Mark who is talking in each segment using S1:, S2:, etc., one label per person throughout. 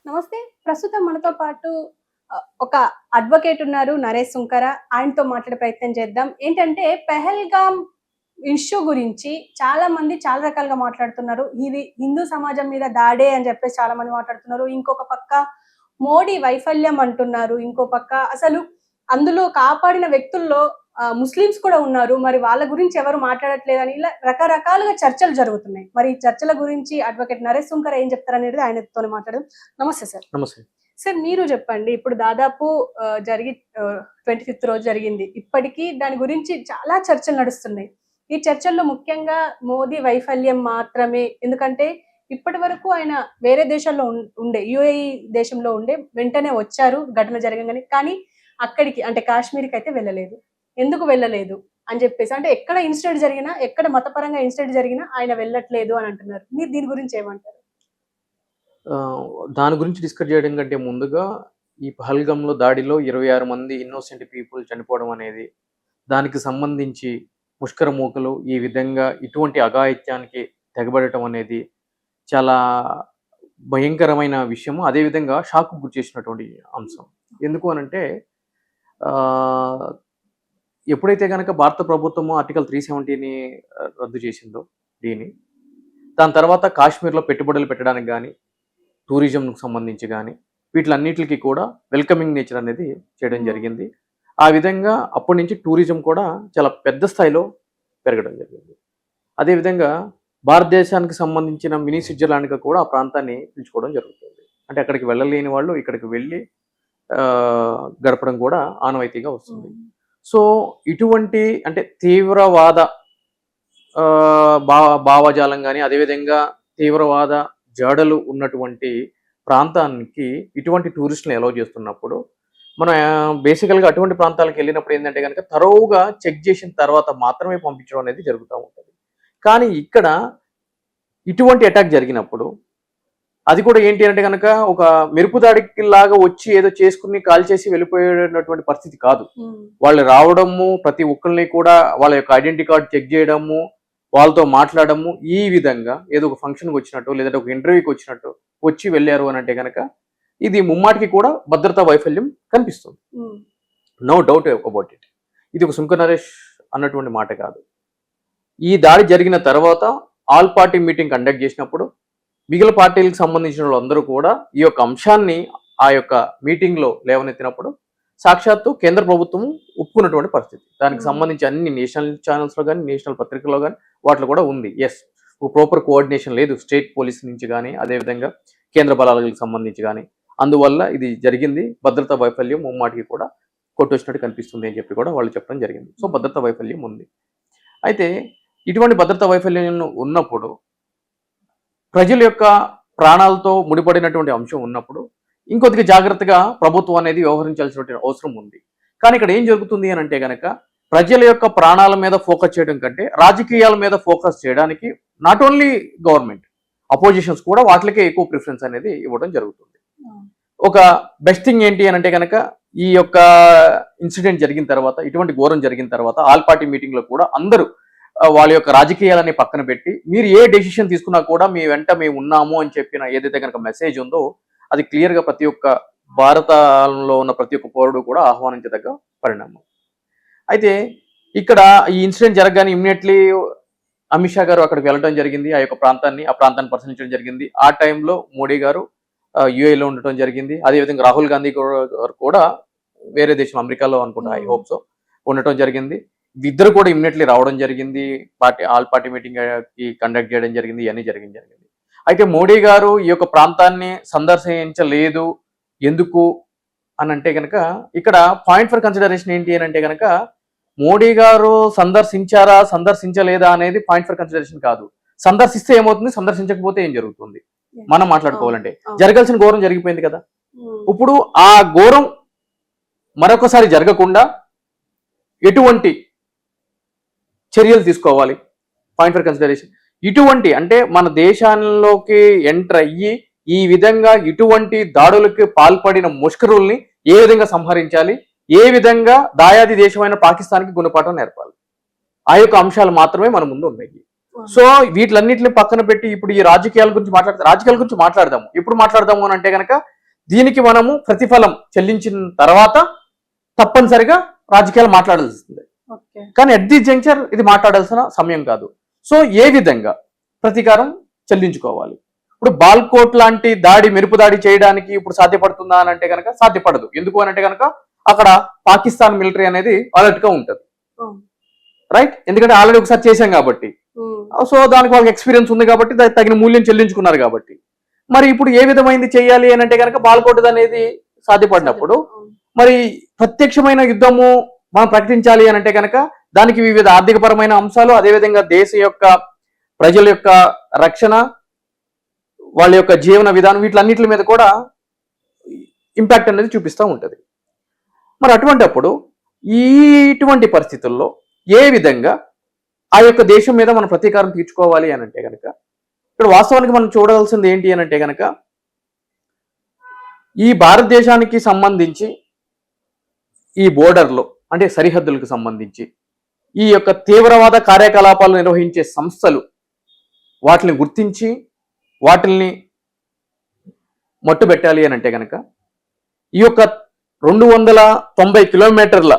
S1: నమస్తే. ప్రస్తుతం మనతో పాటు ఒక అడ్వకేట్ ఉన్నారు, నరేష్ సుంకర. ఆయనతో మాట్లాడే ప్రయత్నం చేద్దాం. ఏంటంటే పెహల్గామ్ ఇష్యూ గురించి చాలా మంది చాలా రకాలుగా మాట్లాడుతున్నారు. ఇది హిందూ సమాజం మీద దాడే అని చెప్పేసి చాలా మంది మాట్లాడుతున్నారు. ఇంకొక పక్క మోడీ వైఫల్యం అంటున్నారు. ఇంకో పక్క అసలు అందులో కాపాడిన వ్యక్తుల్లో ముస్లిమ్స్ కూడా ఉన్నారు. మరి వాళ్ళ గురించి ఎవరు మాట్లాడట్లేదని ఇలా రకరకాలుగా చర్చలు జరుగుతున్నాయి. మరి ఈ చర్చల గురించి అడ్వకేట్ నరేష్ సుంకర ఏం చెప్తారనేది ఆయనతోనే మాట్లాడదాం. నమస్తే సార్.
S2: నమస్తే.
S1: సార్ మీరు చెప్పండి. ఇప్పుడు దాదాపు 25th రోజు జరిగింది. ఇప్పటికీ దాని గురించి చాలా చర్చలు నడుస్తున్నాయి. ఈ చర్చల్లో ముఖ్యంగా మోదీ వైఫల్యం మాత్రమే. ఎందుకంటే ఇప్పటి వరకు ఆయన వేరే దేశాల్లో ఉండే యుఏఈ దేశంలో ఉండే వెంటనే వచ్చారు ఘటన జరగగానే. కానీ అక్కడికి అంటే కాశ్మీర్కి అయితే వెళ్ళలేదు. ఎందుకు వెళ్ళలేదు అని చెప్పేసి, అంటే ఎక్కడ ఇన్సిడెంట్ జరిగినా, ఎక్కడ మతపరంగా ఇన్సిడెంట్ జరిగినా ఆయన వెళ్ళట్లేదు అని అంటున్నారు. మీరు దీని గురించి ఏమంటారు?
S2: దాని గురించి డిస్కస్ చేయడం కంటే ముందుగా ఈ పహల్గామ్‌లో దాడిలో 26 మంది ఇన్నోసెంట్ పీపుల్ చనిపోవడం అనేది, దానికి సంబంధించి ముష్కర మూకలు ఈ విధంగా ఇటువంటి అఘాయిత్యానికి తెగబడటం అనేది చాలా భయంకరమైన విషయము. అదేవిధంగా షాక్‌కు గురిచేసినటువంటి అంశం. ఎందుకు అనంటే ఎప్పుడైతే గనక భారత ప్రభుత్వము ఆర్టికల్ 370ని రద్దు చేసిందో దీన్ని, దాని తర్వాత కాశ్మీర్‌లో పెట్టుబడులు పెట్టడానికి గానీ, టూరిజంకు సంబంధించి కానీ వీటిలన్నిటికి కూడా వెల్కమింగ్ నేచర్ అనేది చేయడం జరిగింది. ఆ విధంగా అప్పటి నుంచి టూరిజం కూడా చాలా పెద్ద స్థాయిలో పెరగడం జరిగింది. అదేవిధంగా భారతదేశానికి సంబంధించిన మినీ స్విట్జర్లాండ్గా కూడా ఆ ప్రాంతాన్ని పిలుచుకోవడం జరుగుతుంది. అంటే అక్కడికి వెళ్ళలేని వాళ్ళు ఇక్కడికి వెళ్ళి గడపడం కూడా ఆనవాయితీగా వస్తుంది. సో ఇటువంటి అంటే తీవ్రవాద భావజాలం కానీ, అదేవిధంగా తీవ్రవాద జాడలు ఉన్నటువంటి ప్రాంతానికి ఇటువంటి టూరిస్టులను అలౌ చేస్తున్నప్పుడు మనం బేసికల్గా అటువంటి ప్రాంతాలకు వెళ్ళినప్పుడు ఏంటంటే కనుక తరోవుగా చెక్ చేసిన తర్వాత మాత్రమే పంపించడం అనేది జరుగుతూ ఉంటుంది. కానీ ఇక్కడ ఇటువంటి అటాక్ జరిగినప్పుడు అది కూడా ఏంటి అంటే కనుక ఒక మెరుపు దాడికి లాగా వచ్చి ఏదో చేసుకుని కాల్ చేసి వెళ్ళిపోయేటటువంటి పరిస్థితి కాదు. వాళ్ళు రావడము, ప్రతి ఒక్కరిని కూడా వాళ్ళ యొక్క ఐడెంటిటీ కార్డు చెక్ చేయడము, వాళ్ళతో మాట్లాడము, ఈ విధంగా ఏదో ఒక ఫంక్షన్కి వచ్చినట్టు లేదంటే ఒక ఇంటర్వ్యూకి వచ్చినట్టు వచ్చి వెళ్ళారు అని అంటే కనుక ఇది ముమ్మాటికి కూడా భద్రతా వైఫల్యం కనిపిస్తుంది. No doubt about it. ఇది ఒక సుంకర నరేష్ అన్నటువంటి మాట కాదు. ఈ దాడి జరిగిన తర్వాత ఆల్ పార్టీ మీటింగ్ కండక్ట్ చేసినప్పుడు మిగిలిన పార్టీలకు సంబంధించిన వాళ్ళందరూ కూడా ఈ యొక్క అంశాన్ని ఆ యొక్క మీటింగ్లో లేవనెత్తినప్పుడు సాక్షాత్తు కేంద్ర ప్రభుత్వం ఒప్పుకున్నటువంటి పరిస్థితి. దానికి సంబంధించి అన్ని నేషనల్ ఛానల్స్లో కానీ, నేషనల్ పత్రికల్లో కానీ వాటిలో కూడా ఉంది. ఎస్, ప్రాపర్ కోఆర్డినేషన్ లేదు స్టేట్ పోలీస్ నుంచి కానీ, అదేవిధంగా కేంద్ర బలాలకు సంబంధించి కానీ. అందువల్ల ఇది జరిగింది. భద్రతా వైఫల్యం ముమ్మాటికి కూడా కొట్టొచ్చినట్టు కనిపిస్తుంది అని చెప్పి కూడా వాళ్ళు చెప్పడం జరిగింది. సో భద్రతా వైఫల్యం ఉంది. అయితే ఇటువంటి భద్రతా వైఫల్యం ఉన్నప్పుడు ప్రజల యొక్క ప్రాణాలతో ముడిపడినటువంటి అంశం ఉన్నప్పుడు ఇంకొద్దిగా జాగ్రత్తగా ప్రభుత్వం అనేది వ్యవహరించాల్సినటువంటి అవసరం ఉంది. కానీ ఇక్కడ ఏం జరుగుతుంది అని అంటే కనుక ప్రజల యొక్క ప్రాణాల మీద ఫోకస్ చేయడం కంటే రాజకీయాల మీద ఫోకస్ చేయడానికి నాట్ ఓన్లీ గవర్నమెంట్, అపోజిషన్స్ కూడా వాటికే ఎక్కువ ప్రిఫరెన్స్ అనేది ఇవ్వడం జరుగుతుంది. ఒక బెస్ట్ థింగ్ ఏంటి అని అంటే కనుక ఈ యొక్క ఇన్సిడెంట్ జరిగిన తర్వాత, ఇటువంటి ఘోరం జరిగిన తర్వాత ఆల్ పార్టీ మీటింగ్ లో కూడా అందరూ వాళ్ళ యొక్క రాజకీయాలని పక్కన పెట్టి మీరు ఏ డెసిషన్ తీసుకున్నా కూడా మీ వెంట మేము ఉన్నాము అని చెప్పిన ఏదైతే కనుక మెసేజ్ ఉందో అది క్లియర్గా ప్రతి ఒక్క భారతంలో ఉన్న ప్రతి ఒక్క పౌరుడు కూడా ఆహ్వానించదగ్గ పరిణామం. అయితే ఇక్కడ ఈ ఇన్సిడెంట్ జరగగానే ఇమ్మీడియట్లీ అమిత్ షా గారు అక్కడికి వెళ్ళడం జరిగింది. ఆ యొక్క ప్రాంతాన్ని పరిశీలించడం జరిగింది. ఆ టైంలో మోడీ గారు యుఏలో ఉండటం జరిగింది. అదేవిధంగా రాహుల్ గాంధీ గారు కూడా వేరే దేశం అమెరికాలో అనుకుంటా, ఐ హోప్ సో, ఉండటం జరిగింది. ఇద్దరు కూడా ఇమ్మీడియట్లీ రావడం జరిగింది. ఆల్ పార్టీ మీటింగ్ కి కండక్ట్ చేయడం జరిగింది. ఇవన్నీ జరిగింది. అయితే మోడీ గారు ఈ యొక్క ప్రాంతాన్ని సందర్శించలేదు ఎందుకు అని అంటే కనుక ఇక్కడ పాయింట్ ఫర్ కన్సిడరేషన్ ఏంటి అని అంటే కనుక మోడీ గారు సందర్శించారా సందర్శించలేదా అనేది పాయింట్ ఫర్ కన్సిడరేషన్ కాదు. సందర్శిస్తే ఏమవుతుంది, సందర్శించకపోతే ఏం జరుగుతుంది మనం మాట్లాడుకోవాలంటే. జరగాల్సిన ఘోరం జరిగిపోయింది కదా. ఇప్పుడు ఆ ఘోరం మరొకసారి జరగకుండా ఎటువంటి చర్యలు తీసుకోవాలి, పాయింట్ ఫర్ కన్సిడరేషన్. ఇటువంటి అంటే మన దేశాల్లోకి ఎంటర్ అయ్యి ఈ విధంగా ఇటువంటి దాడులకి పాల్పడిన ముష్కరుల్ని ఏ విధంగా సంహరించాలి, ఏ విధంగా దాయాది దేశమైన పాకిస్తాన్కి గుణపాఠం నేర్పాలి, ఆ యొక్క అంశాలు మాత్రమే మన ముందు ఉన్నాయి. సో వీటిలన్నింటిని పక్కన పెట్టి ఇప్పుడు ఈ రాజకీయాల గురించి మాట్లాడదాము. ఎప్పుడు మాట్లాడదాము అని అంటే కనుక దీనికి మనము ప్రతిఫలం చెల్లించిన తర్వాత తప్పనిసరిగా రాజకీయాలు మాట్లాడాల్సిందే.
S1: ఓకే.
S2: కానీ అట్ ది జంక్చర్ ఇది మాట్లాడాల్సిన సమయం కాదు. సో ఏ విధంగా ప్రతీకారం చెల్లించుకోవాలి? ఇప్పుడు బాల్కోట్ లాంటి దాడి, మెరుపు దాడి చేయడానికి ఇప్పుడు సాధ్యపడుతుందా అని అంటే కనుక సాధ్యపడదు. ఎందుకు అని అంటే కనుక అక్కడ పాకిస్తాన్ మిలిటరీ అనేది అలర్ట్ గా ఉంటుంది, రైట్? ఎందుకంటే ఆల్రెడీ ఒకసారి చేశాం కాబట్టి. సో దానికి వాళ్ళకి ఎక్స్పీరియన్స్ ఉంది కాబట్టి దానికి తగిన మూల్యం చెల్లించుకున్నారు కాబట్టి. మరి ఇప్పుడు ఏ విధమైంది చేయాలి అని అంటే కనుక బాల్కోట్ అనేది సాధ్యపడినప్పుడు మరి ప్రత్యక్షమైన యుద్ధము మనం ప్రకటించాలి అని అంటే కనుక దానికి వివిధ ఆర్థికపరమైన అంశాలు, అదేవిధంగా దేశ యొక్క ప్రజల యొక్క రక్షణ, వాళ్ళ యొక్క జీవన విధానం, వీటిలన్నిటి మీద కూడా ఇంపాక్ట్ అనేది చూపిస్తూ ఉంటుంది. మరి అటువంటిప్పుడు ఇటువంటి పరిస్థితుల్లో ఏ విధంగా ఆ యొక్క దేశం మీద మనం ప్రతీకారం తీర్చుకోవాలి అని అంటే కనుక ఇక్కడ వాస్తవానికి మనం చూడాల్సింది ఏంటి అని అంటే కనుక ఈ భారతదేశానికి సంబంధించి ఈ బోర్డర్లో అంటే సరిహద్దులకు సంబంధించి ఈ యొక్క తీవ్రవాద కార్యకలాపాలు నిర్వహించే సంస్థలు వాటిని గుర్తించి వాటిల్ని మట్టుబెట్టాలి అని అంటే కనుక ఈ యొక్క 290 కిలోమీటర్ల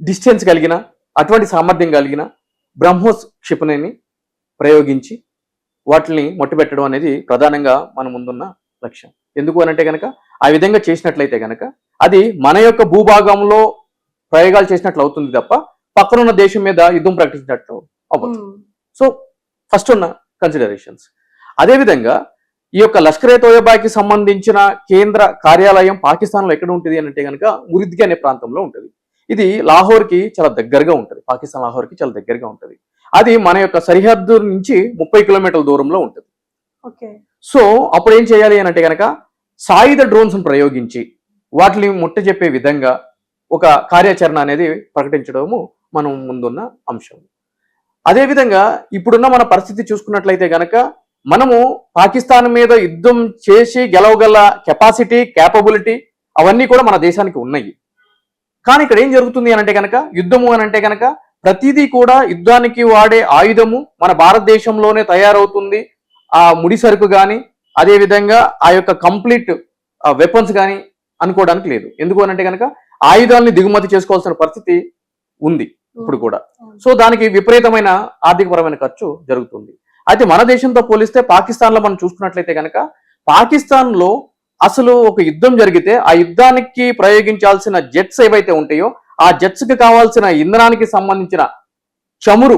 S2: డిస్టెన్స్ కలిగిన అటువంటి సామర్థ్యం కలిగిన బ్రహ్మోస్ క్షిపణిని ప్రయోగించి వాటిని మట్టుబెట్టడం అనేది ప్రధానంగా మన ముందున్న లక్ష్యం. ఎందుకు అని అంటే కనుక ఆ విధంగా చేసినట్లయితే కనుక అది మన యొక్క భూభాగంలో ప్రయోగాలు చేసినట్లు అవుతుంది తప్ప పక్కనున్న దేశం మీద యుద్ధం ప్రకటించినట్లు అవ్వదు. సో ఫస్ట్ ఉన్న కన్సిడరేషన్స్. అదేవిధంగా ఈ యొక్క లష్కరే తోయబాకి సంబంధించిన కేంద్ర కార్యాలయం పాకిస్తాన్లో ఎక్కడ ఉంటుంది అని అంటే కనుక మురిద్గి అనే ప్రాంతంలో ఉంటుంది. ఇది లాహోర్కి చాలా దగ్గరగా ఉంటుంది, పాకిస్తాన్ లాహోర్కి చాలా దగ్గరగా ఉంటుంది. అది మన యొక్క సరిహద్దు నుంచి 30 కిలోమీటర్ల దూరంలో ఉంటుంది. సో అప్పుడు ఏం చేయాలి అని అంటే కనుక సాయుధ డ్రోన్స్ ప్రయోగించి వాటిని ముట్ట చెప్పే విధంగా ఒక కార్యాచరణ అనేది ప్రకటించడము మనం ముందున్న అంశం. అదేవిధంగా ఇప్పుడున్న మన పరిస్థితి చూసుకున్నట్లయితే కనుక మనము పాకిస్తాన్ మీద యుద్ధం చేసి గెలవగల కెపాసిటీ, క్యాపబిలిటీ అవన్నీ కూడా మన దేశానికి ఉన్నాయి. కానీ ఇక్కడ ఏం జరుగుతుంది అని అంటే కనుక యుద్ధము అని అంటే కనుక ప్రతిదీ కూడా యుద్ధానికి వాడే ఆయుధము మన భారతదేశంలోనే తయారవుతుంది. ఆ ముడి సరుకు కానీ అదేవిధంగా ఆ యొక్క కంప్లీట్ వెపన్స్ కానీ అనుకోవడానికి లేదు. ఎందుకు అని అంటే కనుక ఆయుధాలని దిగుమతి చేసుకోవాల్సిన పరిస్థితి ఉంది ఇప్పుడు కూడా. సో దానికి విపరీతమైన ఆర్థికపరమైన ఖర్చు జరుగుతుంది. అయితే మన దేశంతో పోలిస్తే పాకిస్తాన్లో మనం చూసుకున్నట్లయితే కనుక పాకిస్తాన్లో అసలు ఒక యుద్ధం జరిగితే ఆ యుద్ధానికి ప్రయోగించాల్సిన జెట్స్ ఏవైతే ఉంటాయో ఆ జెట్స్ కి కావాల్సిన ఇంధనానికి సంబంధించిన చమురు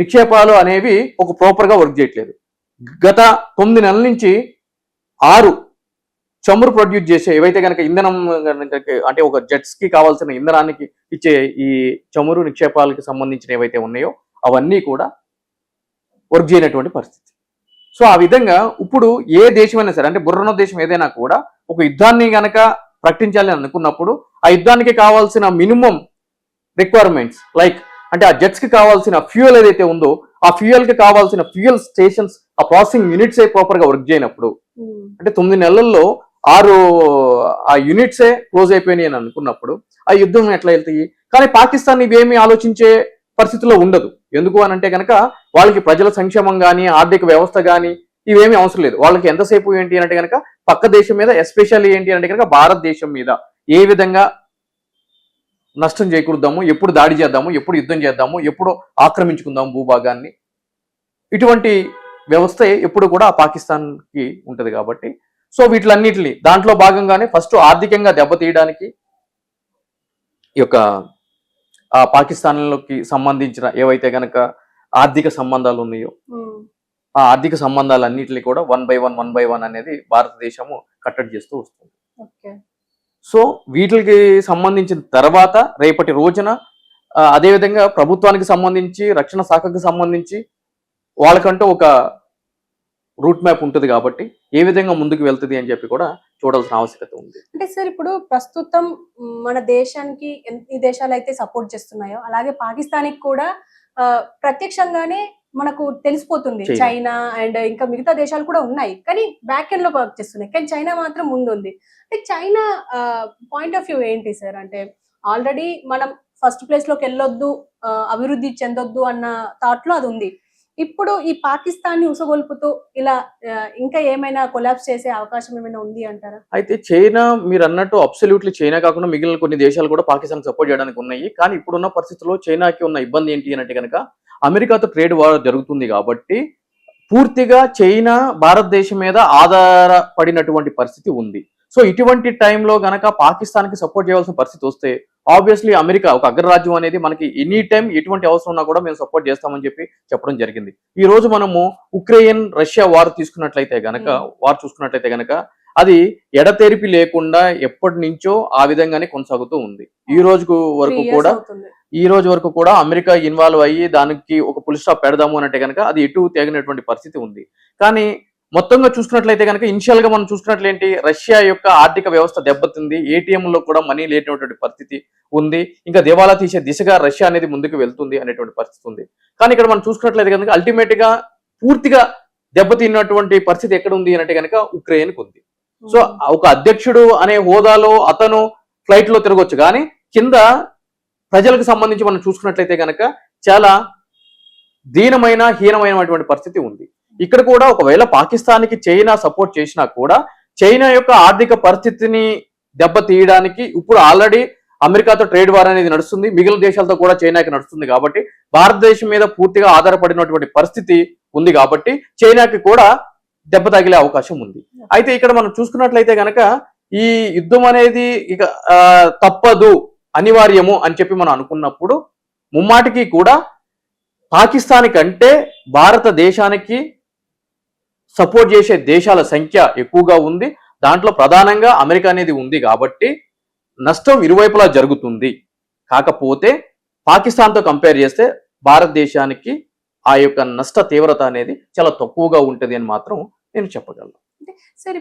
S2: నిక్షేపాలు అనేవి ఒక ప్రాపర్ గా వర్క్ చేయట్లేదు. గత 9 నెలల నుంచి 6 చమురు ప్రొడ్యూస్ చేసే ఏవైతే కనుక ఇంధనం అంటే ఒక జెట్స్ కి కావాల్సిన ఇంధనానికి ఇచ్చే ఈ చమురు నిక్షేపాలకు సంబంధించిన ఏవైతే ఉన్నాయో అవన్నీ కూడా వర్క్ చేయనటువంటి పరిస్థితి. సో ఆ విధంగా ఇప్పుడు ఏ దేశమైనా సరే అంటే బుర్రన దేశం ఏదైనా కూడా ఒక యుద్ధాన్ని గనక ప్రకటించాలి అనుకున్నప్పుడు ఆ యుద్ధానికి కావాల్సిన మినిమం రిక్వైర్మెంట్స్ లైక్ అంటే ఆ జెట్స్ కి కావాల్సిన ఫ్యూయల్ ఏదైతే ఉందో ఆ ఫ్యూయల్ కి కావాల్సిన ఫ్యూయల్ స్టేషన్స్, ఆ ప్రాసెసింగ్ యూనిట్స్ ప్రాపర్ గా వర్క్ చేయనప్పుడు అంటే 9 నెలల్లో 6 ఆ యూనిట్సే క్లోజ్ అయిపోయినాయి అని అనుకున్నప్పుడు ఆ యుద్ధం ఎట్లా వెళ్తాయి? కానీ పాకిస్తాన్ ఇవేమీ ఆలోచించే పరిస్థితిలో ఉండదు. ఎందుకు అని అంటే కనుక వాళ్ళకి ప్రజల సంక్షేమం కానీ ఆర్థిక వ్యవస్థ కానీ ఇవేమీ అవసరం లేదు. వాళ్ళకి ఎంతసేపు ఏంటి అంటే కనుక పక్క దేశం మీద, ఎస్పెషల్లీ ఏంటి అంటే కనుక భారతదేశం మీద ఏ విధంగా నష్టం చేకూరుద్దాము, ఎప్పుడు దాడి చేద్దాము, ఎప్పుడు యుద్ధం చేద్దాము, ఎప్పుడు ఆక్రమించుకుందాము భూభాగాన్ని, ఇటువంటి వ్యవస్థ ఎప్పుడు కూడా పాకిస్తాన్కి ఉంటుంది కాబట్టి సో వీటిలన్నిటిని దాంట్లో భాగంగానే ఫస్ట్ ఆర్థికంగా దెబ్బతీయడానికి ఈ యొక్క పాకిస్తాన్లోకి సంబంధించిన ఏవైతే గనక ఆర్థిక సంబంధాలు ఉన్నాయో ఆ ఆర్థిక సంబంధాలన్నిటిని కూడా 1 by 1 అనేది భారతదేశము కట్టడి చేస్తూ వస్తుంది. సో వీటికి సంబంధించిన తర్వాత రేపటి రోజున అదేవిధంగా ప్రభుత్వానికి సంబంధించి రక్షణ శాఖకు సంబంధించి వాళ్ళకంటూ ఒక రూట్ మ్యాప్ ఉంటుంది కాబట్టి ఏ విధంగా ముందుకు వెళ్తుంది అని చెప్పి కూడా చూడాల్సిన ఆవశ్యకత ఉంది.
S1: అంటే సార్ ఇప్పుడు ప్రస్తుతం మన దేశానికి ఎన్ని దేశాలు అయితే సపోర్ట్ చేస్తున్నాయో అలాగే పాకిస్తాన్కి కూడా ప్రత్యక్షంగానే మనకు తెలిసిపోతుంది. చైనా అండ్ ఇంకా మిగతా దేశాలు కూడా ఉన్నాయి కానీ బ్యాక్ ఎండ్ లో వర్క్ చేస్తున్నాయి. కానీ చైనా మాత్రం ముందుంది. అంటే చైనా పాయింట్ ఆఫ్ వ్యూ ఏంటి సార్? అంటే ఆల్రెడీ మనం ఫస్ట్ ప్లేస్ లోకి వెళ్ళొద్దు, అభివృద్ధి చెందొద్దు అన్న థాట్ లో అది ఉంది. ఇప్పుడు ఈ పాకిస్తాన్ ని ఉసగొల్పుతూ ఇలా ఇంకా ఏమైనా కొలాప్స్ చేసే అవకాశం ఏమైనా ఉంది అంటారా?
S2: అయితే చైనా మీరు అన్నట్టు అబ్సల్యూట్లీ చైనా కాకుండా మిగిలిన కొన్ని దేశాలు కూడా పాకిస్తాన్ సపోర్ట్ చేయడానికి ఉన్నాయి. కానీ ఇప్పుడున్న పరిస్థితుల్లో చైనాకి ఉన్న ఇబ్బంది ఏంటి అంటే కనుక అమెరికాతో ట్రేడ్ వార్ జరుగుతుంది కాబట్టి పూర్తిగా చైనా భారతదేశం మీద ఆధారపడినటువంటి పరిస్థితి ఉంది. సో ఇటువంటి టైంలో గనక పాకిస్తాన్కి సపోర్ట్ చేయాల్సిన పరిస్థితి వస్తే ఆబ్వియస్లీ అమెరికా ఒక అగ్రరాజ్యం అనేది మనకి ఎనీ టైం ఎటువంటి అవసరం ఉన్నా కూడా మేము సపోర్ట్ చేస్తామని చెప్పి చెప్పడం జరిగింది. ఈ రోజు మనము ఉక్రెయిన్ రష్యా వార్ తీసుకున్నట్లయితే గనక వార్ చూసుకున్నట్లయితే గనక అది ఎడతెరిపి లేకుండా ఎప్పటి నుంచో ఆ విధంగానే కొనసాగుతూ ఉంది. ఈ రోజు వరకు
S1: 3 years
S2: కూడా
S1: అవుతుంది.
S2: ఈ రోజు వరకు కూడా అమెరికా ఇన్వాల్వ్ అయ్యి దానికి ఒక పుల్ స్టాప్ పెడదాము అంటే కనుక అది ఎటు తెగినటువంటి పరిస్థితి ఉంది. కానీ మొత్తంగా చూసుకున్నట్లయితే కనుక ఇనిషియల్ గా మనం చూసుకున్నట్లేంటి రష్యా యొక్క ఆర్థిక వ్యవస్థ దెబ్బతింది, ఏటీఎం లో కూడా మనీ లేనటువంటి పరిస్థితి ఉంది, ఇంకా దివాలా తీసే దిశగా రష్యా అనేది ముందుకు వెళ్తుంది అనేటువంటి పరిస్థితి ఉంది. కానీ ఇక్కడ మనం చూసుకున్నట్లయితే కనుక అల్టిమేట్ గా పూర్తిగా దెబ్బతిన్నటువంటి పరిస్థితి ఎక్కడ ఉంది అంటే కనుక ఉక్రెయిన్ కు ఉంది. సో ఒక అధ్యక్షుడు అనే హోదాలో అతను ఫ్లైట్ లో తిరగొచ్చు, కానీ కింద ప్రజలకు సంబంధించి మనం చూసుకున్నట్లయితే కనుక చాలా హీనమైనటువంటి పరిస్థితి ఉంది. ఇక్కడ కూడా ఒకవేళ పాకిస్తాన్కి చైనా సపోర్ట్ చేసినా కూడా చైనా యొక్క ఆర్థిక పరిస్థితిని దెబ్బతీయడానికి ఇప్పుడు ఆల్రెడీ అమెరికాతో ట్రేడ్ వార్ అనేది నడుస్తుంది, మిగిలిన దేశాలతో కూడా చైనాకి నడుస్తుంది. కాబట్టి భారతదేశం మీద పూర్తిగా ఆధారపడినటువంటి పరిస్థితి ఉంది కాబట్టి చైనాకి కూడా దెబ్బ తగిలే అవకాశం ఉంది. అయితే ఇక్కడ మనం చూసుకున్నట్లయితే గనక ఈ యుద్ధం అనేది ఇక తప్పదు, అనివార్యము అని చెప్పి మనం అనుకున్నప్పుడు ముమ్మాటికి కూడా పాకిస్తాన్ కంటే భారతదేశానికి సపోర్ట్ చేసే దేశాల సంఖ్య ఎక్కువగా ఉంది. దాంట్లో ప్రధానంగా అమెరికా అనేది ఉంది కాబట్టి నష్టం ఇరువైపులా జరుగుతుంది. కాకపోతే పాకిస్తాన్తో కంపేర్ చేస్తే భారతదేశానికి ఆ యొక్క నష్ట తీవ్రత అనేది చాలా తక్కువగా ఉంటుంది అని మాత్రం నేను చెప్పగలను.
S1: సరే